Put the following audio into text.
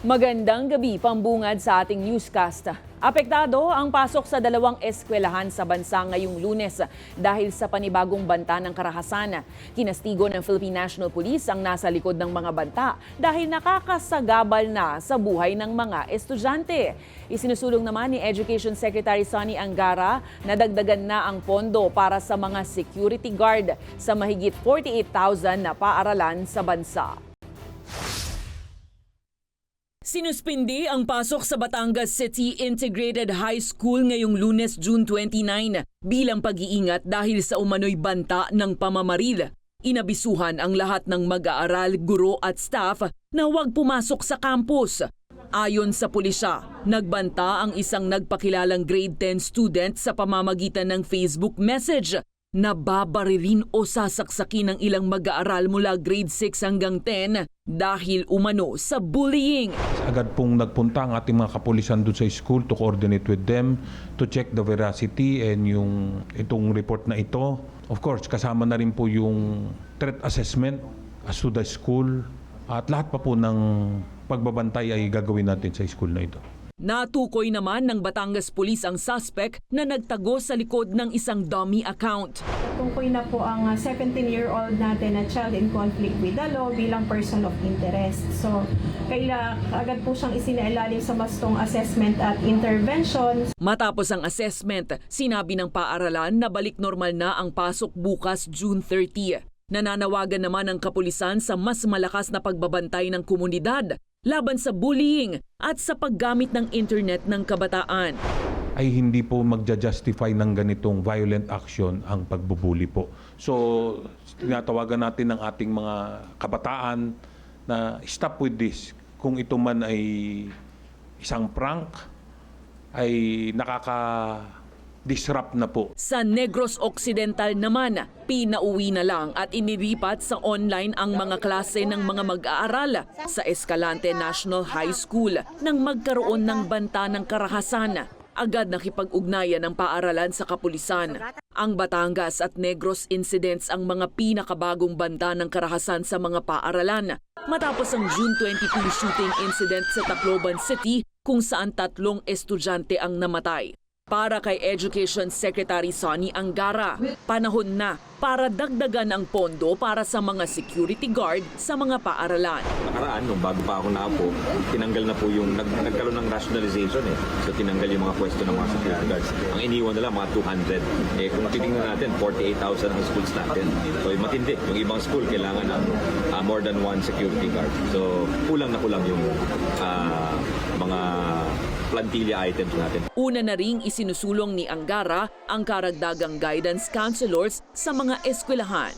Magandang gabi, pambungad sa ating newscast. Apektado ang pasok sa 2 eskwelahan sa bansa ngayong Lunes dahil sa panibagong banta ng karahasan. Kinastigo ng Philippine National Police ang nasa likod ng mga banta dahil nakakasagabal na sa buhay ng mga estudyante. Isinusulong naman ni Education Secretary Sonny Angara na dagdagan na ang pondo para sa mga security guard sa mahigit 48,000 na paaralan sa bansa. Sinuspindi ang pasok sa Batangas City Integrated High School ngayong Lunes, June 29 bilang pag-iingat dahil sa umano'y banta ng pamamaril. Inabisuhan ang lahat ng mag-aaral, guro at staff na huwag pumasok sa campus. Ayon sa pulisya, nagbanta ang isang nagpakilalang grade 10 student sa pamamagitan ng Facebook message na babarilin o sasaksakin ng ilang mag-aaral mula grade 6 hanggang 10 dahil umano sa bullying. Agad pong nagpunta ang ating mga kapulisan doon sa school to coordinate with them, to check the veracity and itong report na ito. Of course, kasama na rin po yung threat assessment as to the school at lahat pa po ng pagbabantay ay gagawin natin sa school na ito. Natukoy naman ng Batangas Police ang suspect na nagtago sa likod ng isang dummy account. Tungkoy na po ang 17-year-old natin na child in conflict with the law bilang person of interest. So, agad po siyang isinailalim sa bastong assessment at intervention. Matapos ang assessment, sinabi ng paaralan na balik normal na ang pasok bukas June 30. Nananawagan naman ang kapulisan sa mas malakas na pagbabantay ng komunidad laban sa bullying at sa paggamit ng internet ng kabataan. Ay hindi po magja-justify ng ganitong violent action ang pagbubuli po. So, tinatawagan natin ng ating mga kabataan na stop with this. Kung ito man ay isang prank, ay nakaka-disrupt na po. Sa Negros Occidental naman, pinauwi na lang at inilipat sa online ang mga klase ng mga mag-aaral sa Escalante National High School nang magkaroon ng banta ng karahasan. Agad nakipag-ugnayan ng paaralan sa kapulisan. Ang Batangas at Negros incidents ang mga pinakabagong banta ng karahasan sa mga paaralan. Matapos ang June 22 shooting incident sa Tacloban City kung saan 3 estudyante ang namatay. Para kay Education Secretary Sonny Angara, panahon na para dagdagan ang pondo para sa mga security guard sa mga paaralan. Nakaraan, bago pa ako naupo, tinanggal na po yung, nagkaroon ng rationalization eh. So tinanggal yung mga pwesto ng mga security guards. Ang iniwan nila, mga 200. Kung titingnan natin, 48,000 ang schools natin. So matindi. Yung ibang school, kailangan ng more than 1 security guard. So kulang na kulang yung mga plantilla items natin. Una na ring isinusulong ni Angara ang karagdagang guidance counselors sa mga eskwelahan.